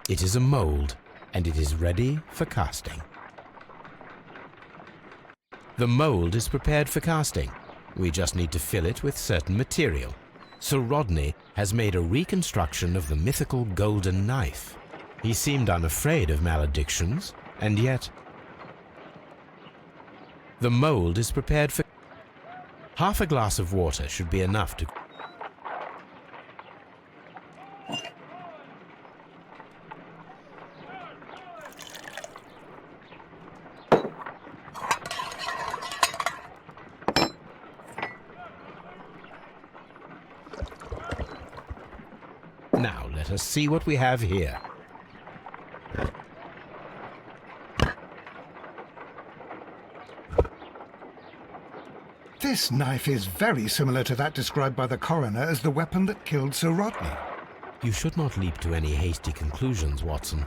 It is a mold, and it is ready for casting. The mold is prepared for casting. We just need to fill it with certain material. Sir Rodney has made a reconstruction of the mythical golden knife. He seemed unafraid of maledictions, and yet the mold is prepared for... Half a glass of water should be enough to... Now let us see what we have here. This knife is very similar to that described by the coroner as the weapon that killed Sir Rodney. You should not leap to any hasty conclusions, Watson.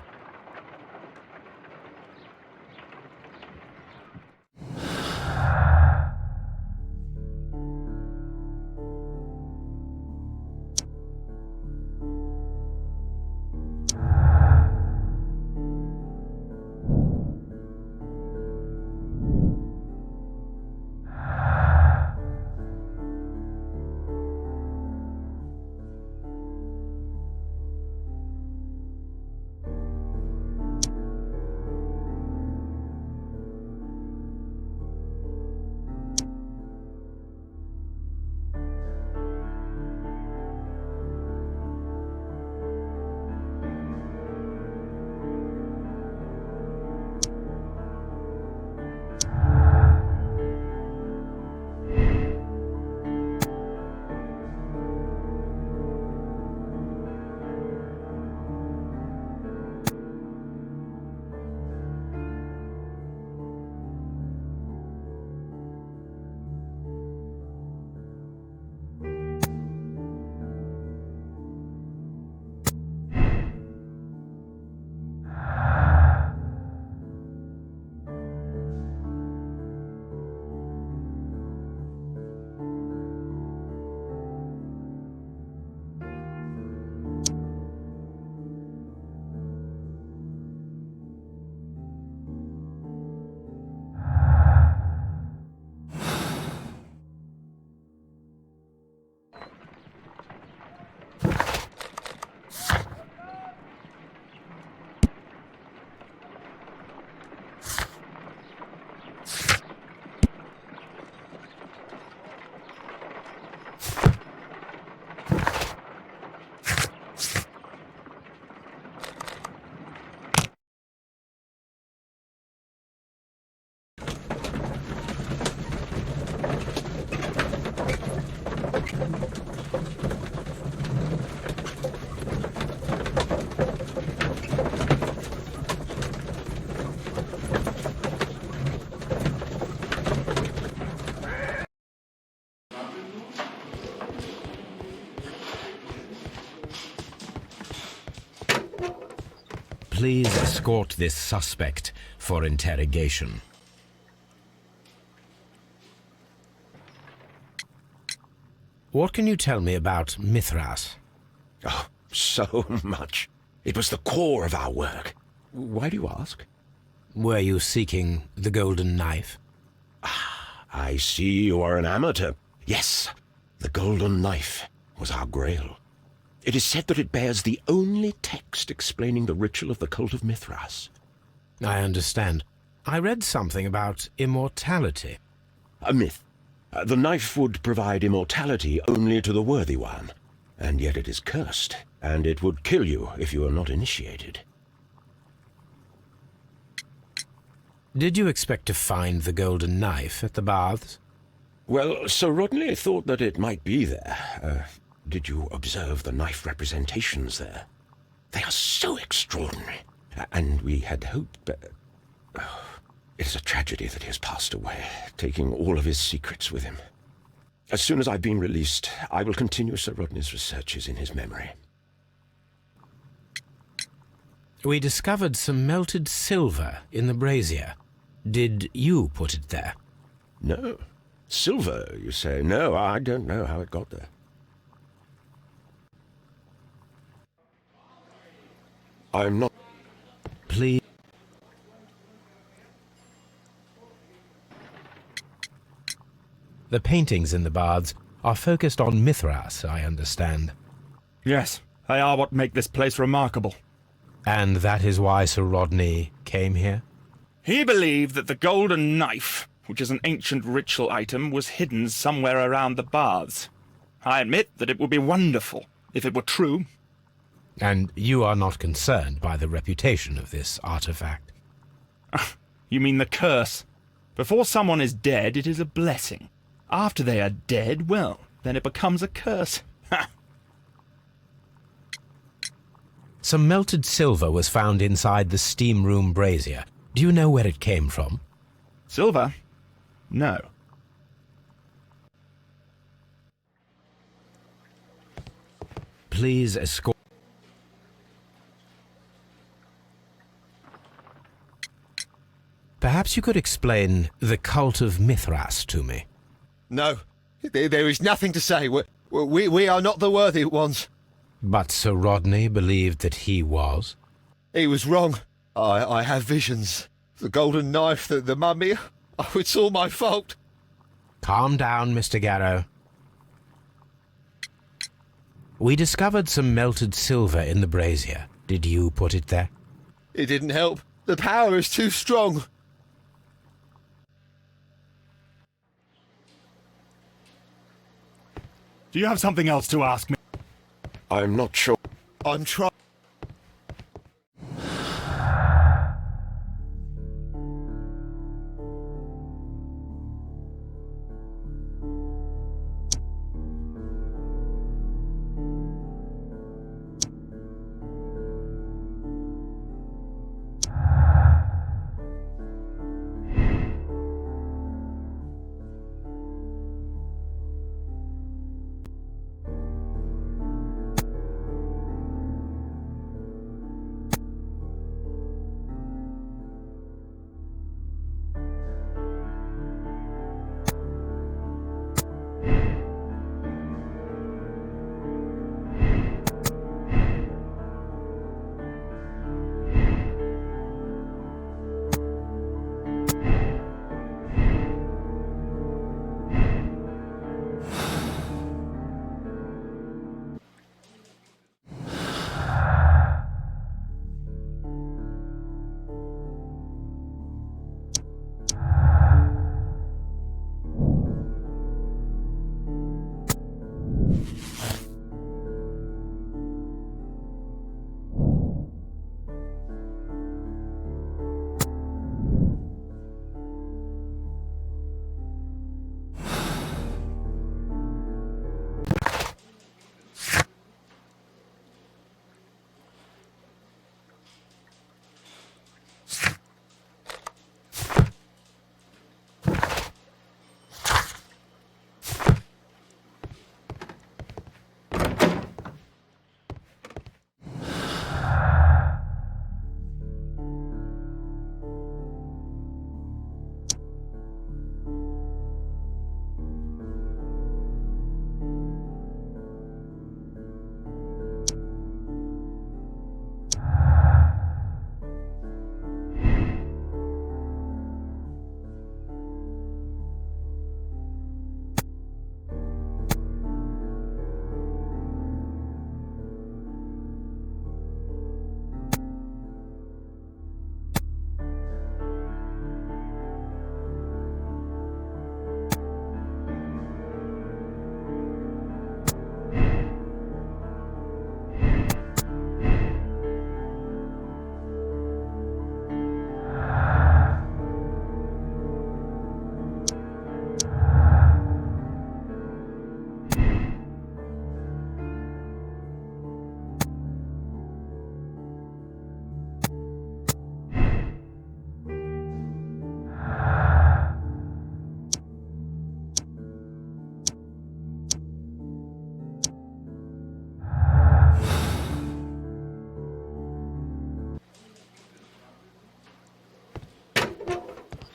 Please escort this suspect for interrogation. What can you tell me about Mithras? Oh, so much. It was the core of our work. Why do you ask? Were you seeking the golden knife? I see you are an amateur. Yes, the golden knife was our grail. It is said that it bears the only text explaining the ritual of the cult of Mithras. I understand. I read something about immortality. A myth. The knife would provide immortality only to the worthy one, and yet it is cursed, and it would kill you if you are not initiated. Did you expect to find the golden knife at the baths? Well, Sir Rodney thought that it might be there. Did you observe the knife representations there? They are so extraordinary, and we had hoped that... It is a tragedy that he has passed away, taking all of his secrets with him. As soon as I've been released, I will continue Sir Rodney's researches in his memory. We discovered some melted silver in the brazier. Did you put it there? No. Silver, you say? No, I don't know how it got there. I'm not... Please. The paintings in the baths are focused on Mithras, I understand. Yes, they are what make this place remarkable. And that is why Sir Rodney came here? He believed that the golden knife, which is an ancient ritual item, was hidden somewhere around the baths. I admit that it would be wonderful if it were true. And you are not concerned by the reputation of this artifact? You mean the curse? Before someone is dead, it is a blessing. After they are dead, well, then it becomes a curse. Ha! Some melted silver was found inside the steam room brazier. Do you know where it came from? Silver? No. Please escort... Perhaps you could explain the cult of Mithras to me. No, there is nothing to say. We are not the worthy ones. But Sir Rodney believed that he was? He was wrong. I have visions. The golden knife, the mummy. Oh, it's all my fault. Calm down, Mr. Garrow. We discovered some melted silver in the brazier. Did you put it there? It didn't help. The power is too strong. Do you have something else to ask me? I'm not sure. I'm trying.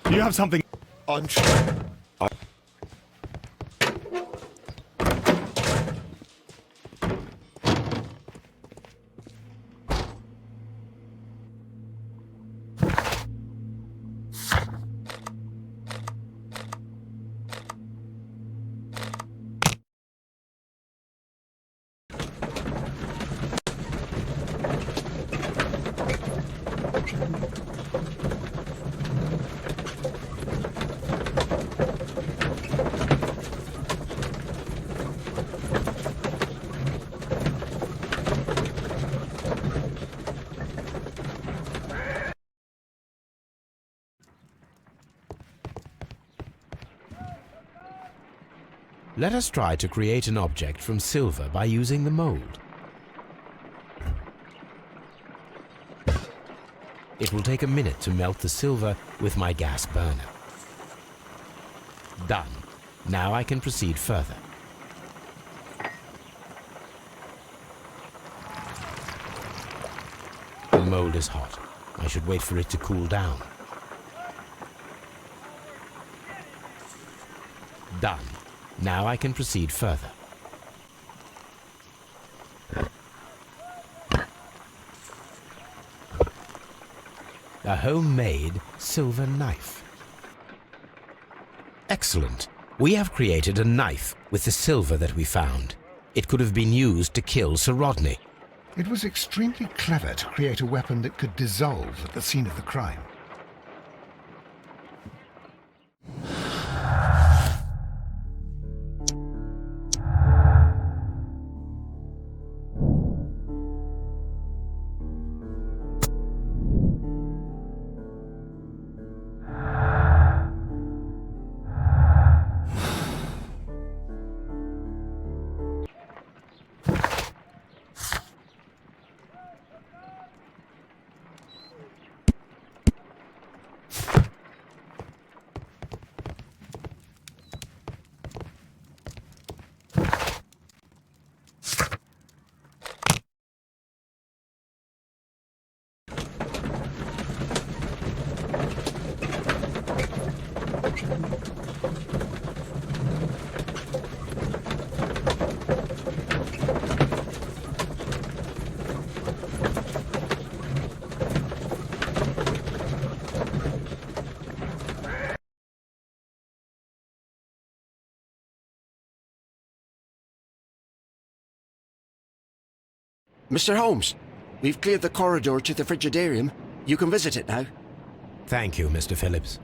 Do you have something? I'm trying. Let us try to create an object from silver by using the mold. It will take a minute to melt the silver with my gas burner. Done. Now I can proceed further. The mold is hot. I should wait for it to cool down. Done. Now I can proceed further. A homemade silver knife. Excellent. We have created a knife with the silver that we found. It could have been used to kill Sir Rodney. It was extremely clever to create a weapon that could dissolve at the scene of the crime. Mr. Holmes, we've cleared the corridor to the Frigidarium. You can visit it now. Thank you, Mr. Phillips.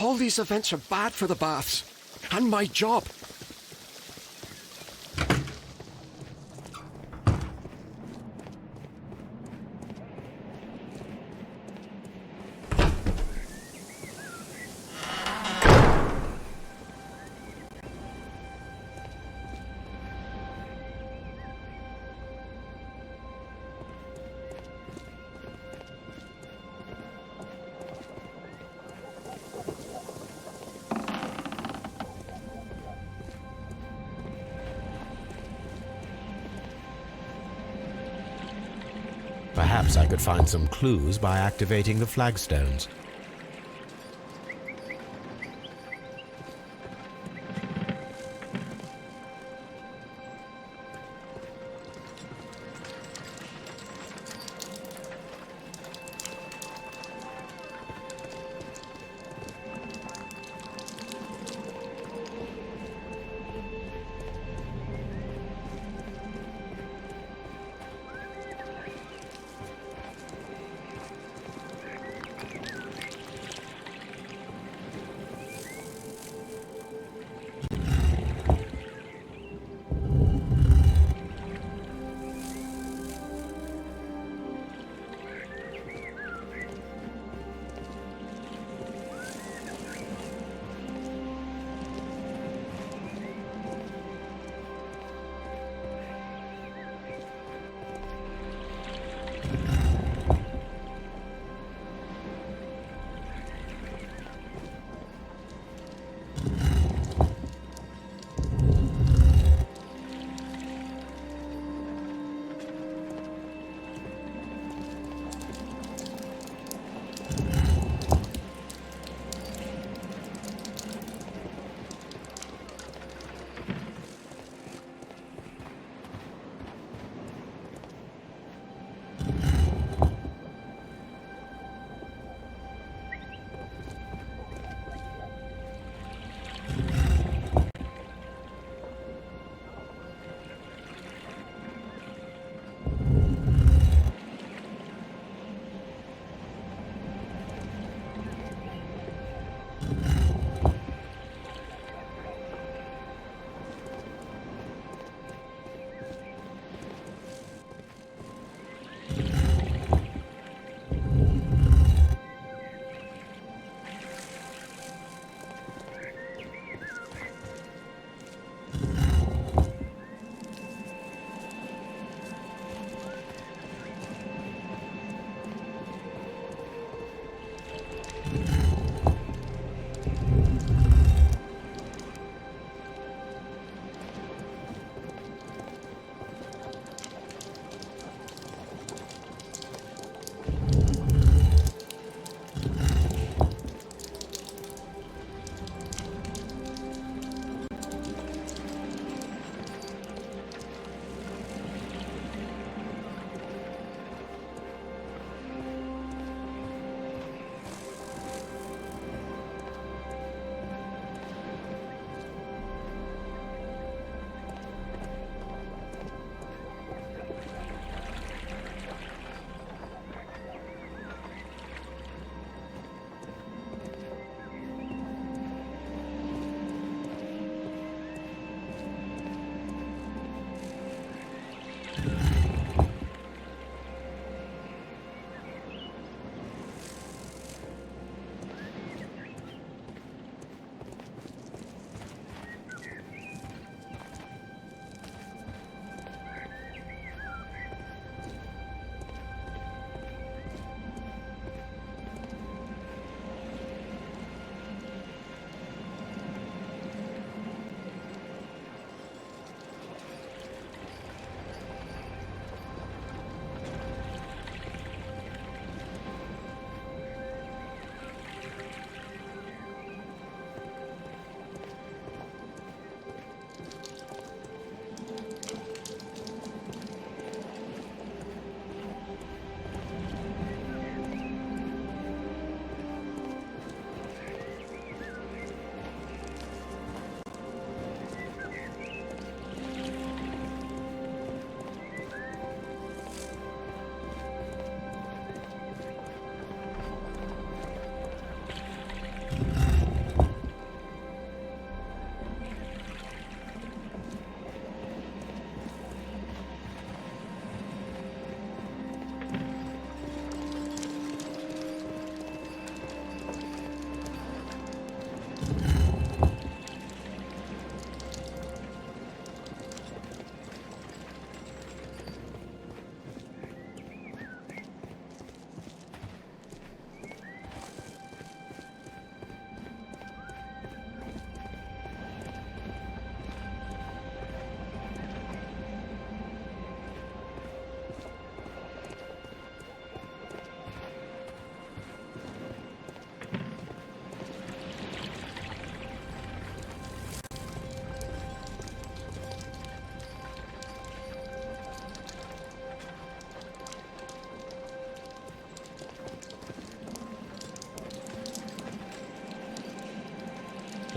All these events are bad for the baths. And my job. Perhaps I could find some clues by activating the flagstones.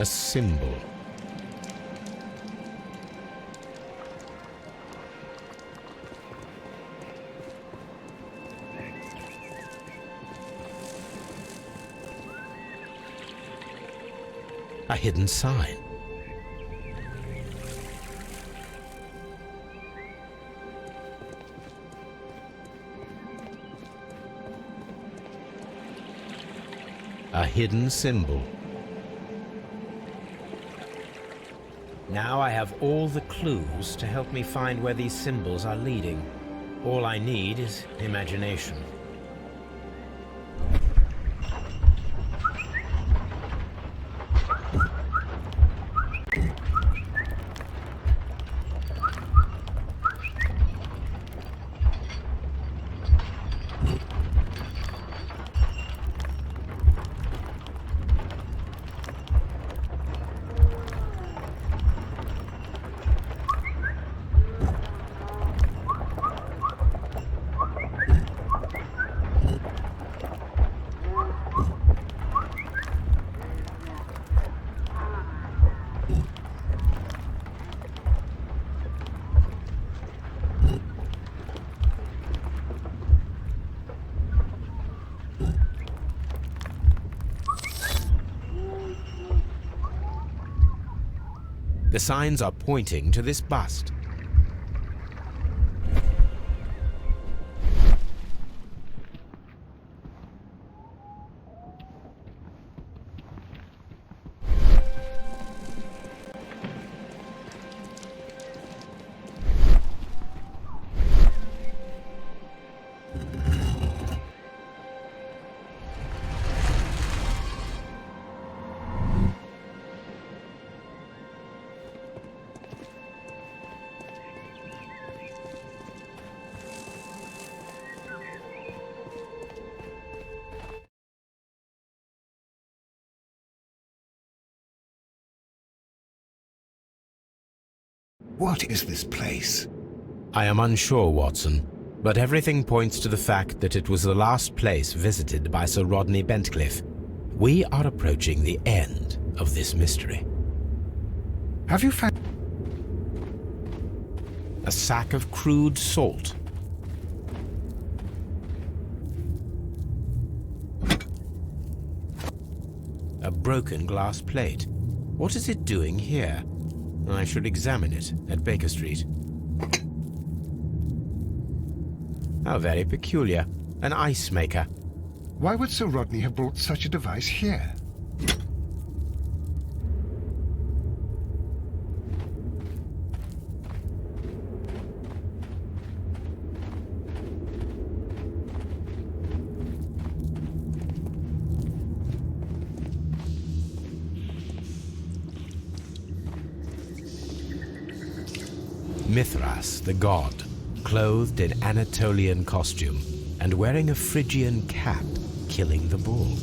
A symbol. A hidden sign. A hidden symbol. Now I have all the clues to help me find where these symbols are leading. All I need is imagination. The signs are pointing to this bust. What is this place? I am unsure, Watson, but everything points to the fact that it was the last place visited by Sir Rodney Bentcliffe. We are approaching the end of this mystery. Have you found... A sack of crude salt. A broken glass plate. What is it doing here? I should examine it at Baker Street. How very peculiar. An ice maker. Why would Sir Rodney have brought such a device here? Mithras, the god, clothed in Anatolian costume and wearing a Phrygian cap, killing the bull.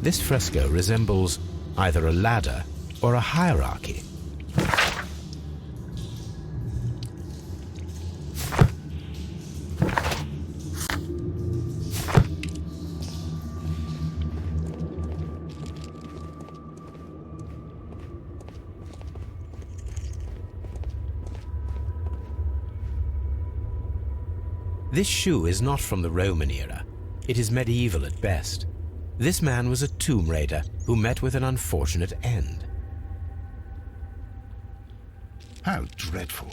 This fresco resembles either a ladder or a hierarchy. This shoe is not from the Roman era. It is medieval at best. This man was a tomb raider who met with an unfortunate end. How dreadful.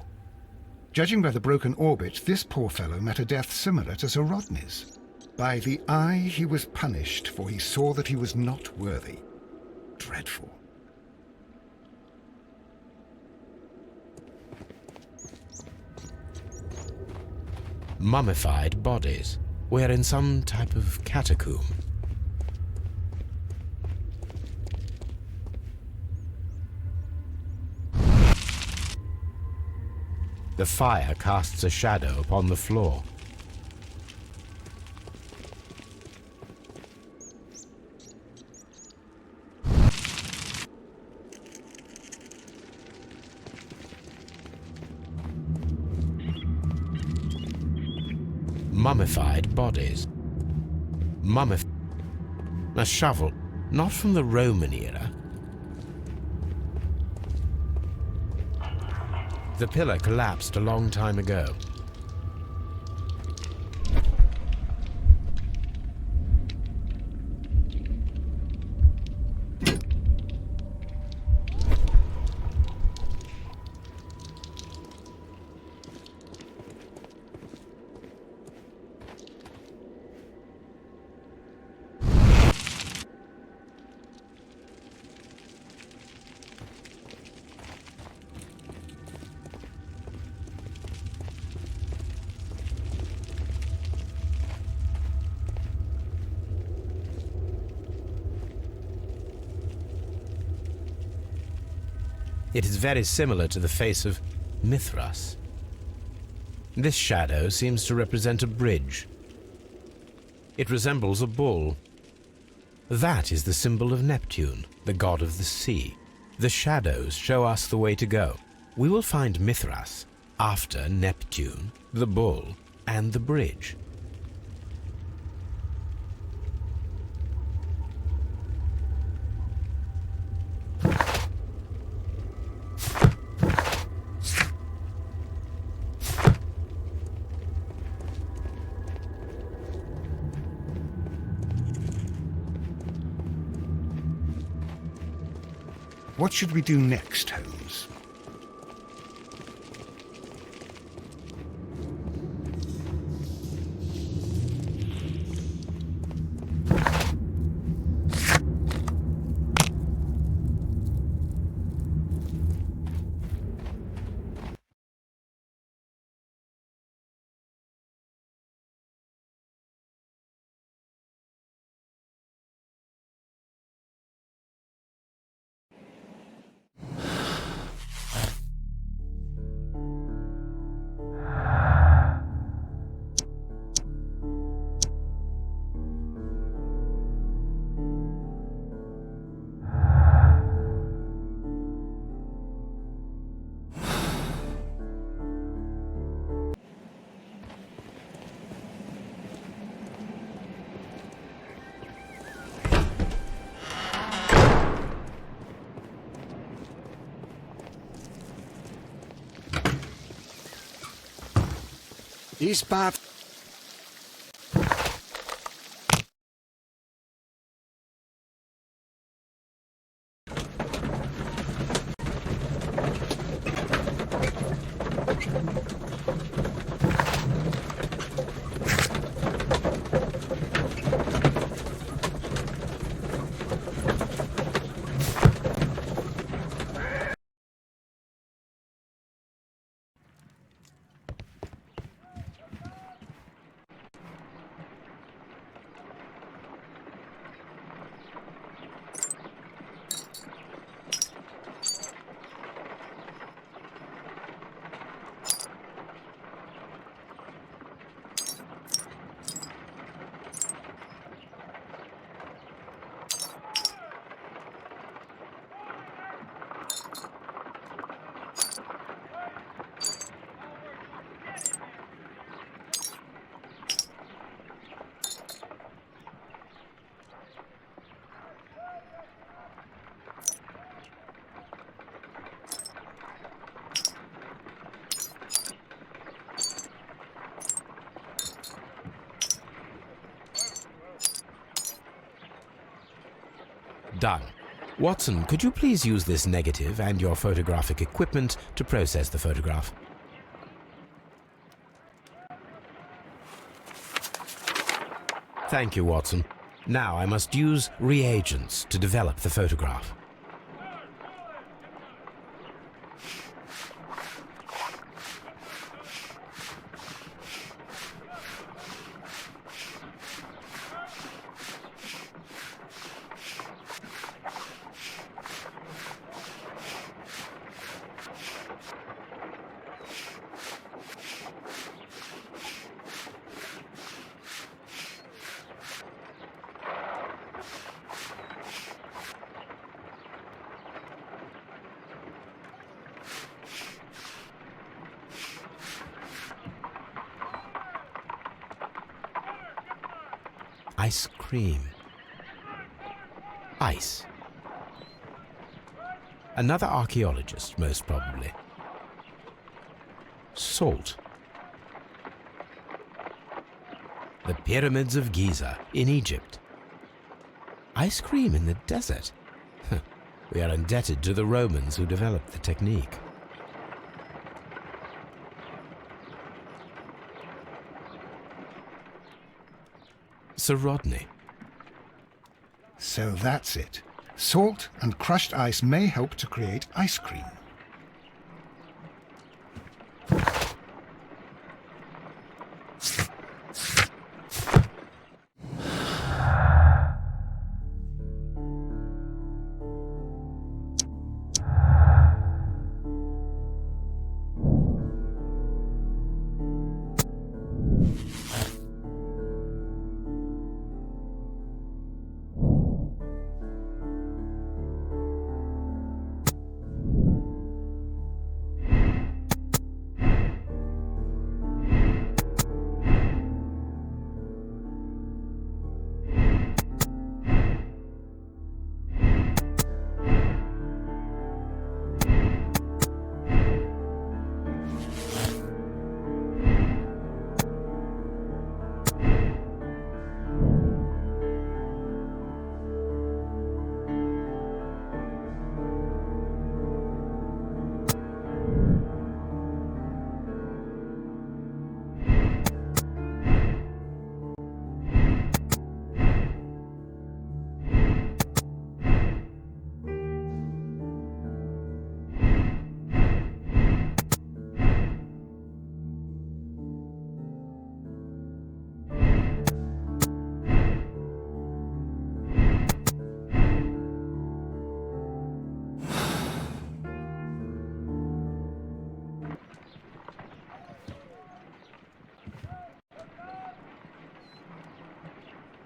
Judging by the broken orbit, this poor fellow met a death similar to Sir Rodney's. By the eye he was punished, for he saw that he was not worthy. Dreadful. Mummified bodies. We're in some type of catacomb. The fire casts a shadow upon the floor. mummified bodies. A shovel, not from the Roman era. The pillar collapsed a long time ago. It is very similar to the face of Mithras. This shadow seems to represent a bridge. It resembles a bull. That is the symbol of Neptune, the god of the sea. The shadows show us the way to go. We will find Mithras after Neptune, the bull, and the bridge. What should we do next, Holmes? These bad... Done. Watson, could you please use this negative and your photographic equipment to process the photograph? Thank you, Watson. Now I must use reagents to develop the photograph. ice cream. Ice. Another archaeologist, most probably. Salt. The pyramids of Giza in Egypt. Ice cream in the desert. We are indebted to the Romans who developed the technique. Sir Rodney. So that's it. Salt and crushed ice may help to create ice cream.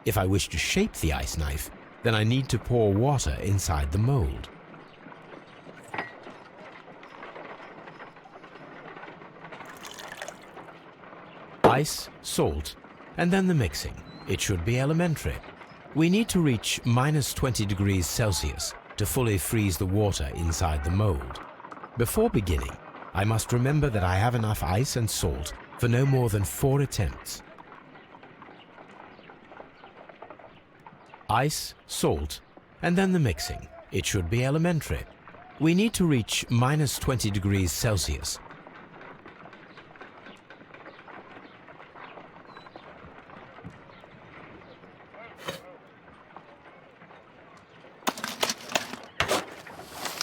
If I wish to shape the ice knife, then I need to pour water inside the mold. Ice, salt, and then the mixing. It should be elementary. We need to reach -20 degrees Celsius to fully freeze the water inside the mold. Before beginning, I must remember that I have enough ice and salt for no more than 4 attempts. Ice, salt, and then the mixing. It should be elementary. We need to reach -20 degrees Celsius.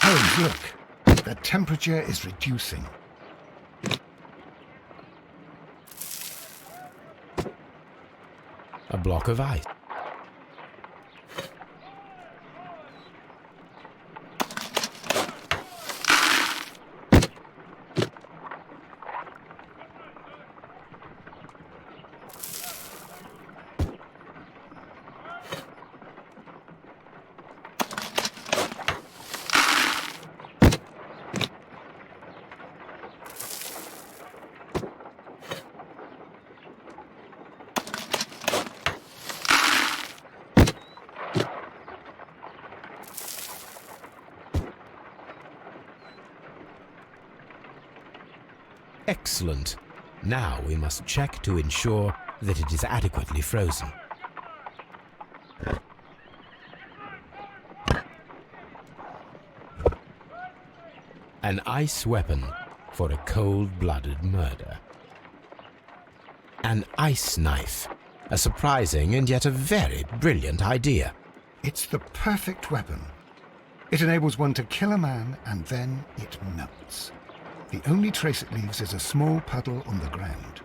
Holmes, look. The temperature is reducing. A block of ice. Excellent. Now we must check to ensure that it is adequately frozen. An ice weapon for a cold-blooded murder. An ice knife. A surprising and yet a very brilliant idea. It's the perfect weapon. It enables one to kill a man and then it melts. The only trace it leaves is a small puddle on the ground.